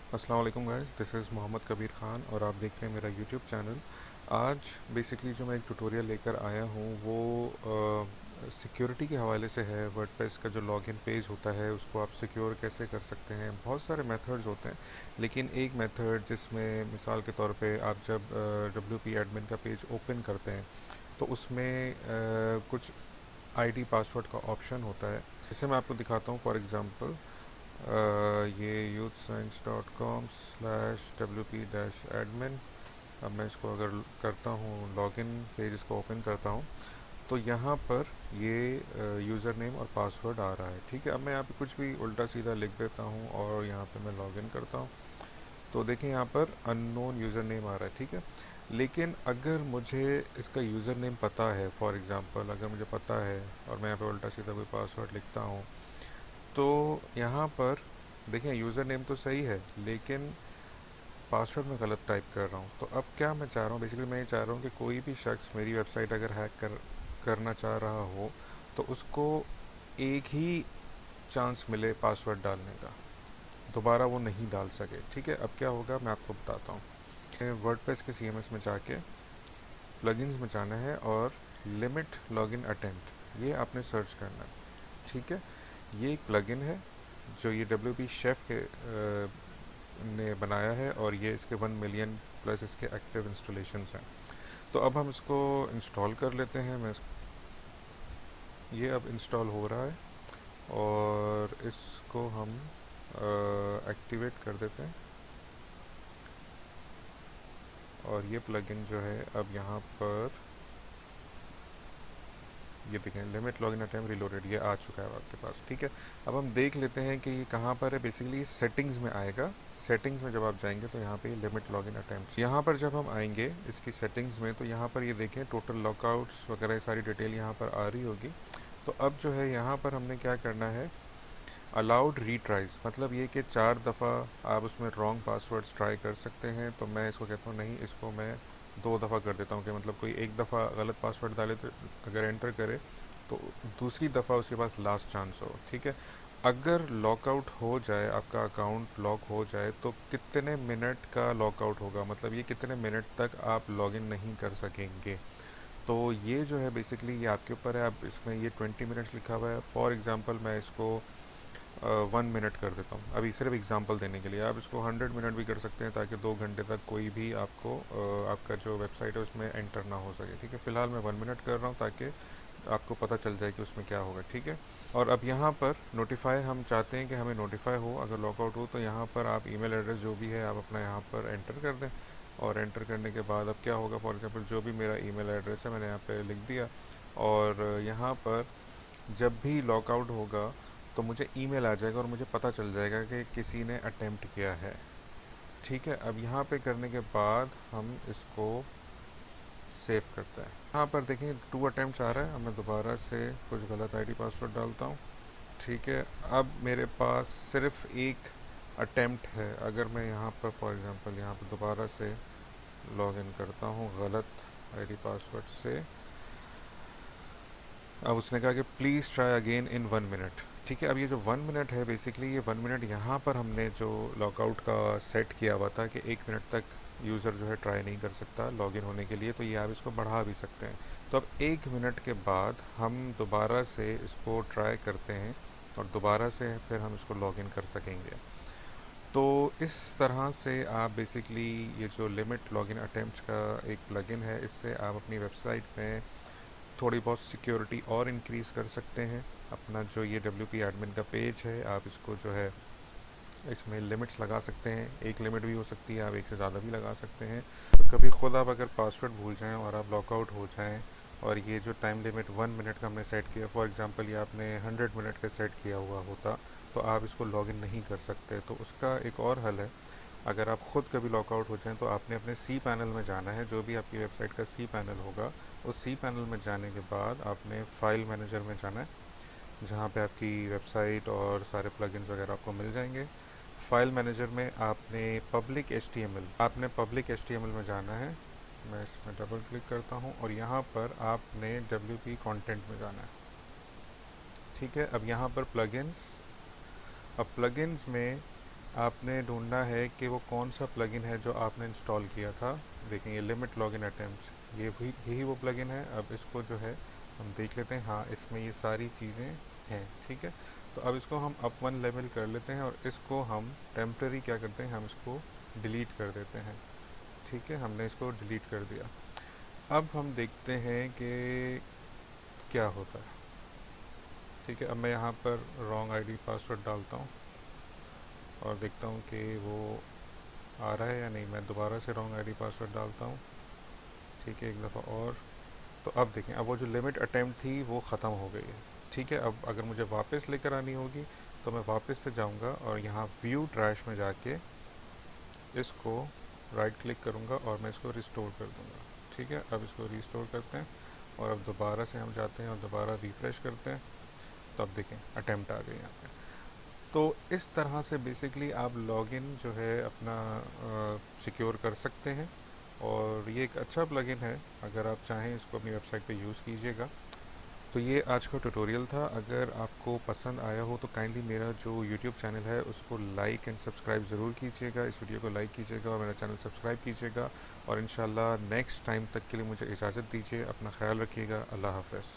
अस्सलाम वालेकुम guys, this is Mohammed Kabir Khan और आप देख रहे हैं मेरा यूट्यूब चैनल। आज बेसिकली जो मैं एक ट्यूटोरियल लेकर आया हूँ वो सिक्योरिटी के हवाले से है। वर्डप्रेस का जो लॉगिन पेज होता है उसको आप सिक्योर कैसे कर सकते हैं। बहुत सारे मेथड्स होते हैं, लेकिन एक मेथड जिसमें मिसाल के तौर पे आप जब डब्ल्यू पी एडमिन का पेज ओपन करते हैं तो उसमें कुछ आईडी पासवर्ड का ऑप्शन होता है। इसे मैं आपको दिखाता हूँ। फॉर एग्ज़ाम्पल ये youthscience.com/wp-admin। अब मैं इसको अगर करता हूँ लॉगिन पेज, इसको ओपन करता हूँ तो यहाँ पर ये यूज़र नेम और पासवर्ड आ रहा है। ठीक है, अब मैं यहाँ पे कुछ भी उल्टा सीधा लिख देता हूँ और यहाँ पे मैं लॉगिन करता हूँ तो देखें यहाँ पर अननोन यूज़र नेम आ रहा है। ठीक है, लेकिन अगर मुझे इसका यूज़र नेम पता है, फॉर एग्ज़ाम्पल अगर मुझे पता है और मैं यहाँ पे उल्टा सीधा कोई पासवर्ड लिखता हूँ तो यहाँ पर देखें यूज़र नेम तो सही है लेकिन पासवर्ड मैं गलत टाइप कर रहा हूँ। तो अब क्या मैं चाह रहा हूँ, बेसिकली मैं ये चाह रहा हूँ कि कोई भी शख्स मेरी वेबसाइट अगर करना चाह रहा हो तो उसको एक ही चांस मिले पासवर्ड डालने का, दोबारा वो नहीं डाल सके। ठीक है, अब क्या होगा मैं आपको बताता हूँ। वर्डप्रेस के सीएमएस में जाके प्लगइन्स में जाना है और लिमिट लॉगिन अटेम्प्ट ये आपने सर्च करना है। ठीक है, ये एक प्लगइन है जो ये डब्ल्यू पी शेफ के ने बनाया है और ये इसके 1 मिलियन प्लस इसके एक्टिव इंस्टॉलेशंस हैं। तो अब हम इसको इंस्टॉल कर लेते हैं। ये अब इंस्टॉल हो रहा है और इसको हम एक्टिवेट कर देते हैं और ये प्लगइन जो है अब यहाँ पर ये देखें लिमिट लॉगिन अटैम्प्ट रिलोडेड ये आ चुका है आपके पास। ठीक है, अब हम देख लेते हैं कि ये कहाँ पर है। बेसिकली सेटिंग्स में आएगा। सेटिंग्स में जब आप जाएंगे तो यहाँ पे लिमिट लॉगिन अटैम्प्ट, यहाँ पर जब हम आएंगे इसकी सेटिंग्स में तो यहाँ पर ये देखें टोटल लॉकआउट्स वगैरह सारी डिटेल यहाँ पर आ रही होगी। तो अब जो है यहाँ पर हमने क्या करना है, अलाउड रीट्राइज, मतलब ये कि 4 दफ़ा आप उसमें रॉन्ग पासवर्ड्स ट्राई कर सकते हैं। तो मैं इसको कहता हूँ नहीं, इसको मैं 2 दफ़ा कर देता हूँ कि मतलब कोई एक दफ़ा गलत पासवर्ड डाले तो अगर एंटर करे तो दूसरी दफ़ा उसके पास लास्ट चांस हो। ठीक है, अगर लॉकआउट हो जाए, आपका अकाउंट लॉक हो जाए तो कितने मिनट का लॉकआउट होगा, मतलब ये कितने मिनट तक आप लॉगिन नहीं कर सकेंगे। तो ये जो है बेसिकली ये आपके ऊपर है। अब इसमें ये 20 मिनट्स लिखा हुआ है। फॉर एग्ज़ाम्पल मैं इसको 1 मिनट कर देता हूँ अभी सिर्फ एग्जांपल देने के लिए। आप इसको 100 मिनट भी कर सकते हैं ताकि 2 घंटे तक कोई भी आपको आपका जो वेबसाइट है उसमें एंटर ना हो सके। ठीक है, फ़िलहाल मैं 1 मिनट कर रहा हूँ ताकि आपको पता चल जाए कि उसमें क्या होगा। ठीक है, और अब यहाँ पर नोटिफाई हम चाहते हैं कि हमें नोटिफाई हो अगर लॉकआउट हो, तो यहाँ पर आप ईमेल एड्रेस जो भी है आप अपना यहाँ पर एंटर कर दें और एंटर करने के बाद अब क्या होगा, फॉर एग्जांपल जो भी मेरा ईमेल एड्रेस है मैंने यहाँ पे लिख दिया और यहाँ पर जब भी लॉकआउट होगा तो मुझे ईमेल आ जाएगा और मुझे पता चल जाएगा कि किसी ने अटेम्प्ट किया है। ठीक है, अब यहाँ पे करने के बाद हम इसको सेव करते हैं। यहाँ पर देखें 2 अटेम्प्ट आ रहा है। अब मैं दोबारा से कुछ गलत आईडी पासवर्ड डालता हूँ। ठीक है, अब मेरे पास सिर्फ एक अटेम्प्ट है। अगर मैं यहाँ पर फॉर एग्जांपल यहाँ पर दोबारा से लॉगिन करता हूँ गलत आईडी पासवर्ड से, अब उसने कहा कि please try again in 1 minute. ठीक है, अब ये जो 1 मिनट है बेसिकली ये 1 मिनट यहाँ पर हमने जो लॉकआउट का सेट किया हुआ था कि 1 मिनट तक यूज़र जो है ट्राई नहीं कर सकता लॉगिन होने के लिए, तो ये आप इसको बढ़ा भी सकते हैं। तो अब 1 मिनट के बाद हम दोबारा से इसको ट्राई करते हैं और दोबारा से फिर हम इसको लॉगिन कर सकेंगे। तो इस तरह से आप बेसिकली ये जो लिमिट लॉगिन अटेम्प्ट का एक प्लगइन है इससे आप अपनी वेबसाइट में थोड़ी बहुत सिक्योरिटी और इंक्रीज़ कर सकते हैं। अपना जो ये डब्ल्यू पी एडमिन का पेज है आप इसको जो है इसमें लिमिट्स लगा सकते हैं। एक लिमिट भी हो सकती है, आप एक से ज़्यादा भी लगा सकते हैं। तो कभी खुद आप अगर पासवर्ड भूल जाएं और आप लॉकआउट हो जाएं और ये जो टाइम लिमिट 1 मिनट का हमने सेट किया, फॉर एग्जांपल ये आपने 100 मिनट का सेट किया हुआ होता तो आप इसको लॉगिन नहीं कर सकते। तो उसका एक और हल है, अगर आप ख़ुद कभी लॉकआउट हो जाएं तो आपने अपने सी पैनल में जाना है। जो भी आपकी वेबसाइट का सी पैनल होगा उस सी पैनल में जाने के बाद आपने फ़ाइल मैनेजर में जाना है जहाँ पे आपकी वेबसाइट और सारे प्लगइन्स वगैरह आपको मिल जाएंगे। फ़ाइल मैनेजर में आपने पब्लिक एचटीएमएल में जाना है। मैं इसमें डबल क्लिक करता हूँ और यहाँ पर आपने डब्ल्यू पी कंटेंट में जाना है। ठीक है, अब यहाँ पर प्लगइन्स, अब प्लगइन्स में आपने ढूंढना है कि वो कौन सा प्लगइन है जो आपने इंस्टॉल किया था। देखेंगे लिमिट लॉगिन अटेम्प्ट, ये भी यही वो प्लगइन है। अब इसको जो है हम देख लेते हैं, हाँ इसमें ये सारी चीज़ें हैं, ठीक है। तो अब इसको हम अप वन लेवल कर लेते हैं और इसको हम टेम्प्रेरी क्या करते हैं, हम इसको डिलीट कर देते हैं, ठीक है। हमने इसको डिलीट कर दिया। अब हम देखते हैं कि क्या होता है, ठीक है। अब मैं यहाँ पर रॉन्ग आईडी पासवर्ड डालता हूँ और देखता हूँ कि वो आ रहा है या नहीं। मैं दोबारा से रॉन्ग आईडी पासवर्ड डालता हूँ, ठीक है, एक दफ़ा और। तो अब देखें, अब वो जो लिमिट अटैम्प्ट थी वो ख़त्म हो गई है, ठीक है। अब अगर मुझे वापस लेकर आनी होगी तो मैं वापस से जाऊँगा और यहाँ व्यू ट्रैश में जाके इसको राइट क्लिक करूँगा और मैं इसको रिस्टोर कर दूँगा, ठीक है। अब इसको रिस्टोर करते हैं और अब दोबारा से हम जाते हैं और दोबारा रिफ़्रेश करते हैं। तो अब देखें अटैम्प्ट आ गई यहाँ पे। तो इस तरह से बेसिकली आप लॉगिन जो है अपना सिक्योर कर सकते हैं और ये एक अच्छा प्लगइन है। अगर आप चाहें इसको अपनी वेबसाइट पे यूज़ कीजिएगा। तो ये आज का ट्यूटोरियल था। अगर आपको पसंद आया हो तो काइंडली मेरा जो यूट्यूब चैनल है उसको लाइक एंड सब्सक्राइब ज़रूर कीजिएगा। इस वीडियो को लाइक कीजिएगा और मेरा चैनल सब्सक्राइब कीजिएगा और इंशाल्लाह नेक्स्ट टाइम तक के लिए मुझे इजाज़त दीजिए। अपना ख्याल रखिएगा। अल्लाह हाफ़िज़।